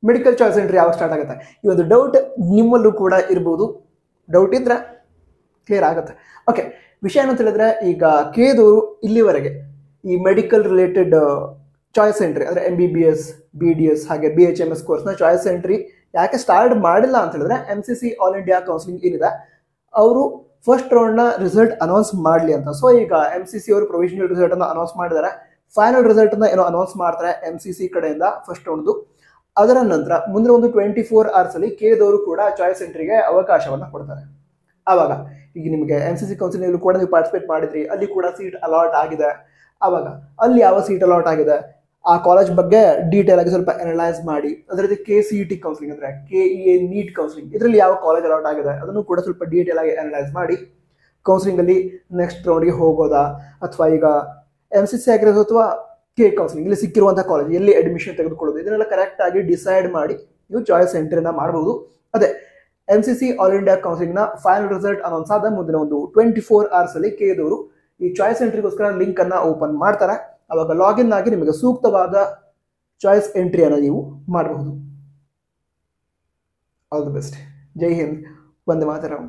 Medical choice entry ಯಾವಾಗ start ಆಗುತ್ತೆ? ಈ ಒಂದು ಡೌಟ್ ನಿಮ್ಮಲ್ಲೂ ಕೂಡ ಇರ್ಬೋದು. ಡೌಟ್ ಇದ್ರೆ ಕ್ಲಿಯರ್ ಆಗುತ್ತೆ. ಓಕೆ, ವಿಷಯ ಏನಂತ ಹೇಳಿದ್ರೆ, ಈಗ ಕೇದವರು ಇಲ್ಲಿವರೆಗೆ ಈ ಮೆಡಿಕಲ್ ರಿಲೇಟೆಡ್ ಚಾಯ್ಸ್ ಎಂಟ್ರಿ ಅಂದರೆ MBBS, BDS ಹಾಗೆ BHMS ಕೋರ್ಸ್ನ ಚಾಯ್ಸ್ ಎಂಟ್ರಿ ಯಾಕೆ ಸ್ಟಾರ್ಟ್ ಮಾಡಿಲ್ಲ ಅಂತ ಹೇಳಿದ್ರೆ, MCC ಆಲ್ ಇಂಡಿಯಾ ಕೌನ್ಸಿಲಿಂಗ್ ಏನಿದೆ ಅವರು ಫಸ್ಟ್ ರೌಂಡ್ನ ರಿಸಲ್ಟ್ ಅನೌನ್ಸ್ ಮಾಡಲಿ ಅಂತ. ಸೊ ಈಗ MCC ಅವರು ಪ್ರೊವಿಷನಲ್ ರಿಸಲ್ಟನ್ನು ಅನೌನ್ಸ್ ಮಾಡಿದ್ದಾರೆ. ಫೈನಲ್ ರಿಸಲ್ಟನ್ನು ಏನೋ ಅನೌನ್ಸ್ ಮಾಡ್ತಾರೆ MCC ಕಡೆಯಿಂದ ಫಸ್ಟ್ ರೌಂಡ್ದು. ಅದರ ನಂತರ ಮುಂದಿನ ಒಂದು 24 hours ಅಲ್ಲಿ ಕೇದವರು ಕೂಡ ಚಾಯ್ಸ್ ಎಂಟ್ರಿಗೆ ಅವಕಾಶವನ್ನು ಕೊಡ್ತಾರೆ. ಆವಾಗ ಈಗ ನಿಮಗೆ MCC ಕೌನ್ಸಿಲಿಂಗ್ ಕೂಡ ನೀವು ಪಾರ್ಟಿಸಿಪೇಟ್ ಮಾಡಿದ್ರಿ, ಅಲ್ಲಿ ಕೂಡ ಸೀಟ್ ಅಲಾಟ್ ಆಗಿದೆ. ಆವಾಗ ಅಲ್ಲಿ ಯಾವ ಸೀಟ್ ಅಲಾಟ್ ಆಗಿದೆ ಆ ಕಾಲೇಜ್ ಬಗ್ಗೆ ಡೀಟೇಲ್ ಆಗಿ ಸ್ವಲ್ಪ ಅನಲೈಸ್ ಮಾಡಿ, ಅದೇ ರೀತಿ KCET ಕೌನ್ಸಿಲಿಂಗ್ ಅಂದರೆ KEA ನೀಟ್ ಕೌನ್ಸಿಲಿಂಗ್ ಇದರಲ್ಲಿ ಯಾವ ಕಾಲೇಜ್ ಅಲಾಟ್ ಆಗಿದೆ ಅದನ್ನು ಕೂಡ ಸ್ವಲ್ಪ ಡೀಟೇಲ್ ಆಗಿ ಅನಲೈಸ್ ಮಾಡಿ ಕೌನ್ಸಿಲಿಂಗಲ್ಲಿ ನೆಕ್ಸ್ಟ್ ರೌಂಡ್ಗೆ ಹೋಗೋದಾ, ಅಥವಾ ಈಗ MCC ಆಗಿರೋದು ಅಥವಾ ಕೌನ್ಸಿಲಿಂಗ್ ಇಲ್ಲಿ ಸಿಕ್ಕಿರುವಂಥ ಕಾಲೇಜ್ ಎಲ್ಲಿ ಅಡ್ಮಿಷನ್ ತೆಗೆದುಕೊಳ್ಳೋದು, ಇದನ್ನೆಲ್ಲ ಕರೆಕ್ಟ್ ಆಗಿ ಡಿಸೈಡ್ ಮಾಡಿ ನೀವು ಚಾಯ್ಸ್ ಎಂಟ್ರಿನ ಮಾಡಬಹುದು. ಅದೇ MCC ಆಲ್ ಇಂಡಿಯಾ ಕೌನ್ಸಿಲಿಂಗ್ನ ಫೈನಲ್ ರಿಸಲ್ಟ್ ಅನೌನ್ಸ್ ಆದ ಮುಂದಿನ ಒಂದು 24 hours ಅಲ್ಲಿ ಕೇದವರು ಈ ಚಾಯ್ಸ್ ಎಂಟ್ರಿಗೋಸ್ಕರ ಲಿಂಕ್ ಅನ್ನ ಓಪನ್ ಮಾಡ್ತಾರೆ. ಅವಾಗ ಲಾಗಿನ್ ಆಗಿ ನಿಮಗೆ ಸೂಕ್ತವಾದ ಚಾಯ್ಸ್ ಎಂಟ್ರಿಯನ್ನು ನೀವು ಮಾಡಬಹುದು. All the best. Jai Hind, Vande Mataram.